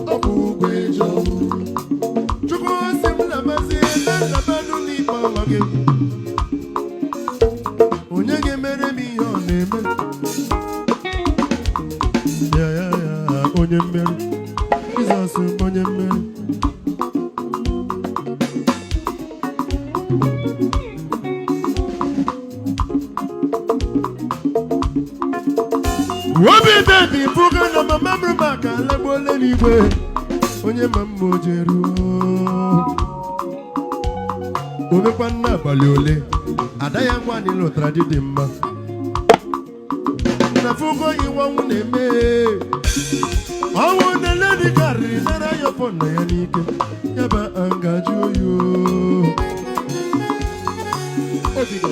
Oh, Jesus onye mmeri. Obi dedi fuga na mama maka lebole n'igwe onye mammo jeru omekwa nna abalị ole ada ya ngwa ni lụtara dị mma na fugo iwanwu na-eme ọnwụ nele dị karịrị nara ya ọfọ na ya n'ike ya ba ngaji oyo obigo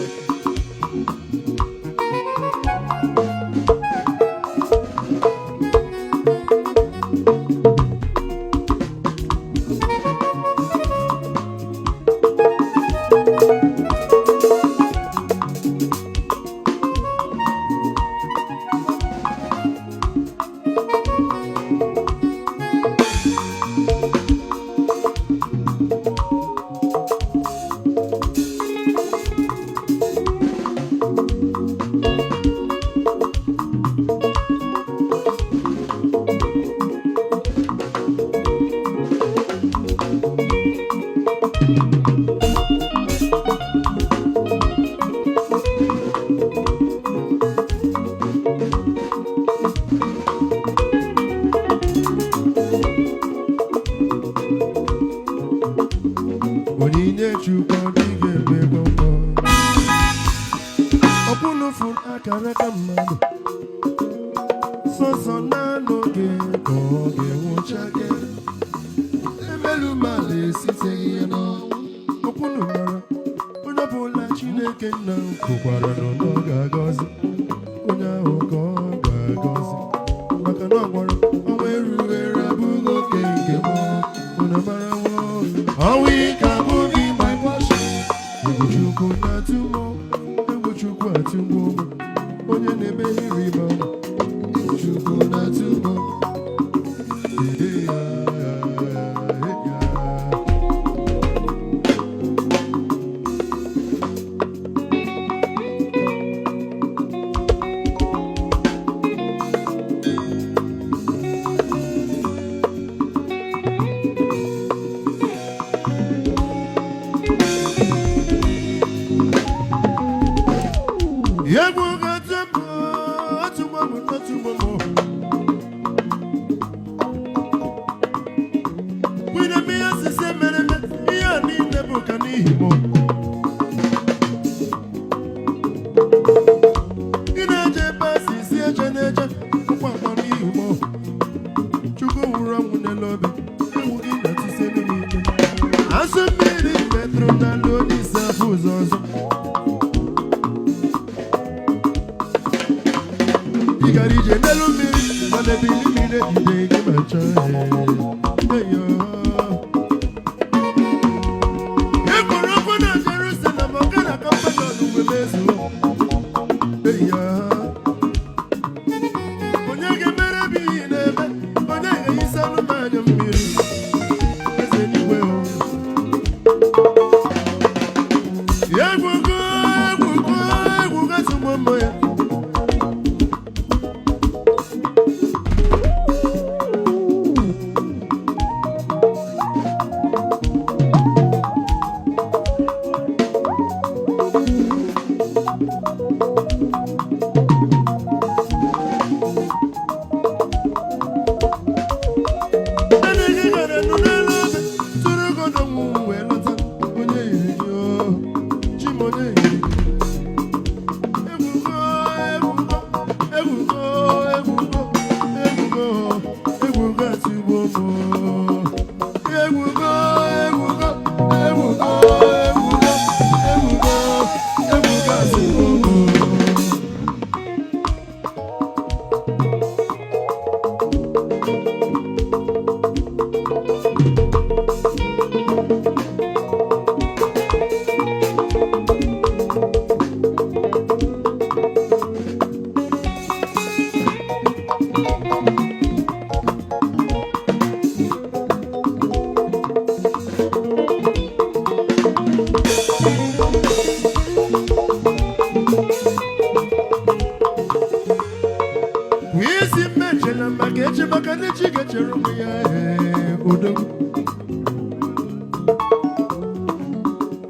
Odo.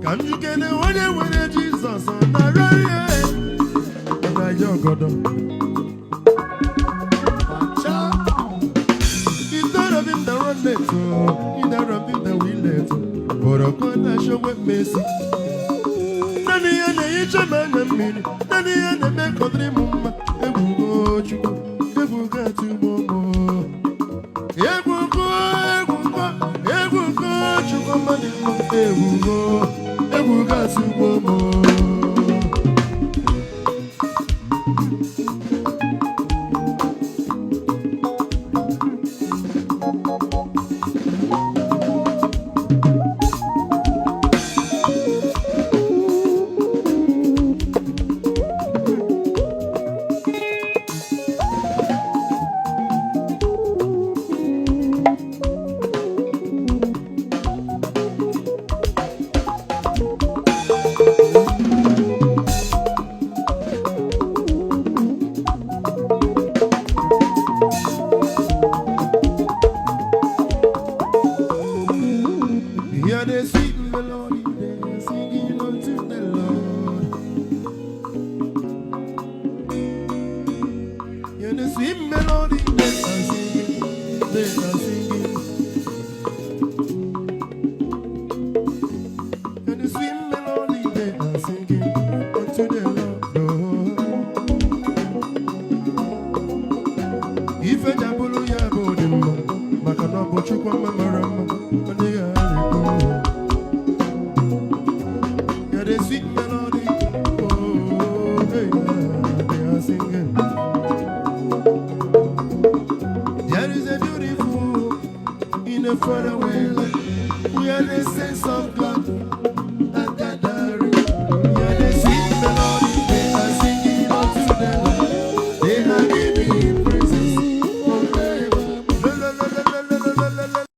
Can you get the one with Jesus on the road? And I your God. Instead of him that run it, instead of him that will let, but a God that show with mercy. Nani and the each man and me, Nani and the make of the mumma, and we go to Momo. It will go, to come on, it will go to Momo. Hear the sweet melody they are singing unto the Lord. Hear the sweet melody they are singing, they are singing. Hear the sweet melody they are singing unto the Lord. If a jabulu ya bodimo, makanobo chukwa mamarama, they are. The sweet melody, oh, hey, they are singing. There is a beautiful in a faraway land. We are the sense of